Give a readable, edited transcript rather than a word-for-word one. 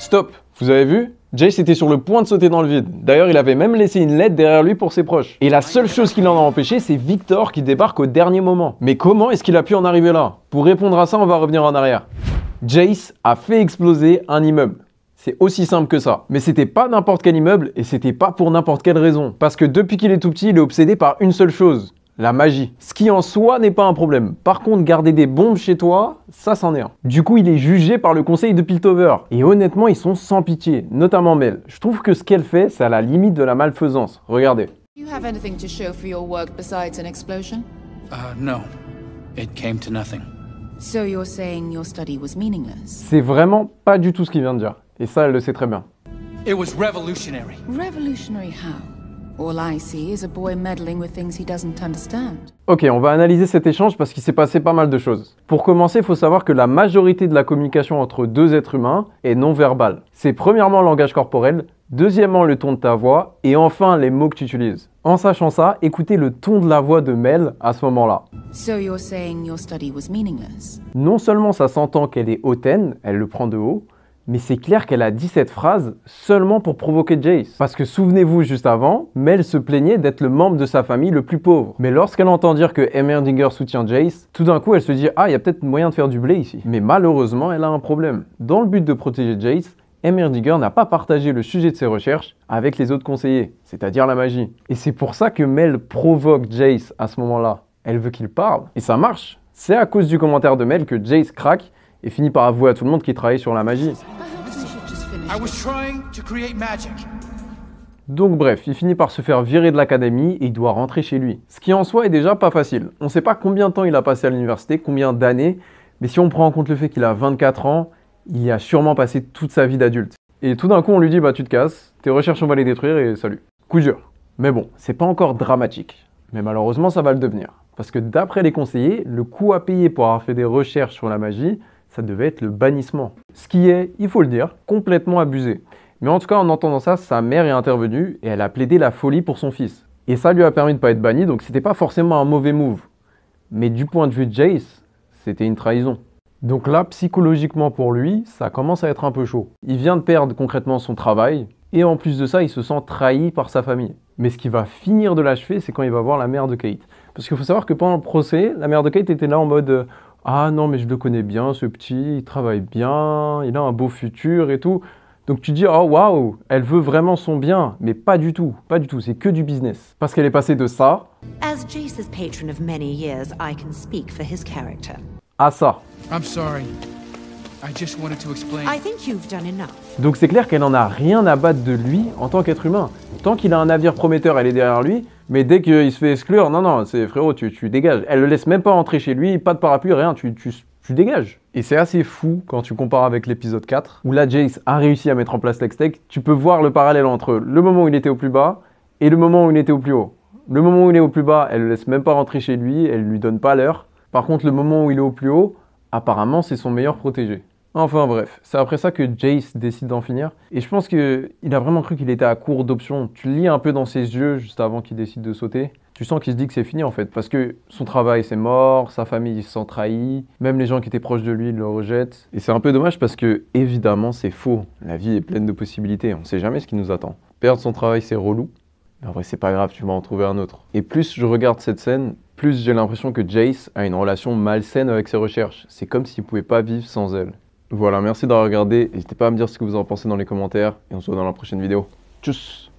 Stop! Vous avez vu? Jace était sur le point de sauter dans le vide. D'ailleurs, il avait même laissé une lettre derrière lui pour ses proches. Et la seule chose qui l'en a empêché, c'est Victor qui débarque au dernier moment. Mais comment est-ce qu'il a pu en arriver là? Pour répondre à ça, on va revenir en arrière. Jace a fait exploser un immeuble. C'est aussi simple que ça. Mais c'était pas n'importe quel immeuble et c'était pas pour n'importe quelle raison. Parce que depuis qu'il est tout petit, il est obsédé par une seule chose. La magie. Ce qui en soi n'est pas un problème. Par contre, garder des bombes chez toi, ça c'en est un. Du coup, il est jugé par le conseil de Piltover. Et honnêtement, ils sont sans pitié, notamment Mel. Je trouve que ce qu'elle fait, c'est à la limite de la malfaisance. Regardez. You have anything to show for your work besides an explosion? No. It came to nothing. So you're saying your study was meaningless? C'est vraiment pas du tout ce qu'il vient de dire. Et ça, elle le sait très bien. It was revolutionary. Revolutionary how? All I see is a boy meddling with things he doesn't understand. Ok, on va analyser cet échange parce qu'il s'est passé pas mal de choses. Pour commencer, il faut savoir que la majorité de la communication entre deux êtres humains est non verbale. C'est premièrement le langage corporel, deuxièmement le ton de ta voix, et enfin les mots que tu utilises. En sachant ça, écoutez le ton de la voix de Mel à ce moment-là. So you're saying your study was meaningless? Non seulement ça s'entend qu'elle est hautaine, elle le prend de haut, mais c'est clair qu'elle a dit cette phrase seulement pour provoquer Jace. Parce que souvenez-vous, juste avant, Mel se plaignait d'être le membre de sa famille le plus pauvre. Mais lorsqu'elle entend dire que Heimerdinger soutient Jace, tout d'un coup elle se dit « Ah, il y a peut-être moyen de faire du blé ici ». Mais malheureusement, elle a un problème. Dans le but de protéger Jace, Heimerdinger n'a pas partagé le sujet de ses recherches avec les autres conseillers, c'est-à-dire la magie. Et c'est pour ça que Mel provoque Jace à ce moment-là. Elle veut qu'il parle, et ça marche. C'est à cause du commentaire de Mel que Jace craque et finit par avouer à tout le monde qu'il travaille sur la magie. I was trying to create magic. Donc bref, il finit par se faire virer de l'académie et il doit rentrer chez lui. Ce qui en soi est déjà pas facile. On ne sait pas combien de temps il a passé à l'université, combien d'années, mais si on prend en compte le fait qu'il a 24 ans, il y a sûrement passé toute sa vie d'adulte. Et tout d'un coup, on lui dit « Bah tu te casses, tes recherches on va les détruire et salut ». Coup dur. Mais bon, c'est pas encore dramatique. Mais malheureusement, ça va le devenir. Parce que d'après les conseillers, le coût à payer pour avoir fait des recherches sur la magie, ça devait être le bannissement. Ce qui est, il faut le dire, complètement abusé. Mais en tout cas, en entendant ça, sa mère est intervenue et elle a plaidé la folie pour son fils. Et ça lui a permis de ne pas être banni, donc c'était pas forcément un mauvais move. Mais du point de vue de Jace, c'était une trahison. Donc là, psychologiquement pour lui, ça commence à être un peu chaud. Il vient de perdre concrètement son travail, et en plus de ça, il se sent trahi par sa famille. Mais ce qui va finir de l'achever, c'est quand il va voir la mère de Kate. Parce qu'il faut savoir que pendant le procès, la mère de Kate était là en mode « Ah non, mais je le connais bien, ce petit, il travaille bien, il a un beau futur et tout. » Donc tu dis « Oh waouh, elle veut vraiment son bien. » Mais pas du tout, c'est que du business. Parce qu'elle est passée de ça As Jace's patron of many years, I can speak for his character. à ça. I'm sorry. I just wanted to explain. I think you've done enough. Donc c'est clair qu'elle n'en a rien à battre de lui en tant qu'être humain. Tant qu'il a un navire prometteur, elle est derrière lui, mais dès qu'il se fait exclure, non, c'est frérot, tu dégages. Elle le laisse même pas entrer chez lui, pas de parapluie, rien, tu dégages. Et c'est assez fou quand tu compares avec l'épisode 4, où là Jace a réussi à mettre en place l'extech. Tu peux voir le parallèle entre le moment où il était au plus bas et le moment où il était au plus haut. Le moment où il est au plus bas, elle le laisse même pas rentrer chez lui, elle lui donne pas l'heure. Par contre, le moment où il est au plus haut, apparemment c'est son meilleur protégé. Enfin bref, c'est après ça que Jace décide d'en finir. Et je pense qu'il a vraiment cru qu'il était à court d'options. Tu lis un peu dans ses yeux juste avant qu'il décide de sauter. Tu sens qu'il se dit que c'est fini en fait. Parce que son travail c'est mort, sa famille se sent trahie. Même les gens qui étaient proches de lui le rejettent. Et c'est un peu dommage parce que évidemment c'est faux. La vie est pleine de possibilités, on sait jamais ce qui nous attend. Perdre son travail c'est relou. Mais en vrai c'est pas grave, tu vas en trouver un autre. Et plus je regarde cette scène, plus j'ai l'impression que Jace a une relation malsaine avec ses recherches. C'est comme s'il pouvait pas vivre sans elle. Voilà, merci d'avoir regardé. N'hésitez pas à me dire ce que vous en pensez dans les commentaires. Et on se voit dans la prochaine vidéo. Tchuss!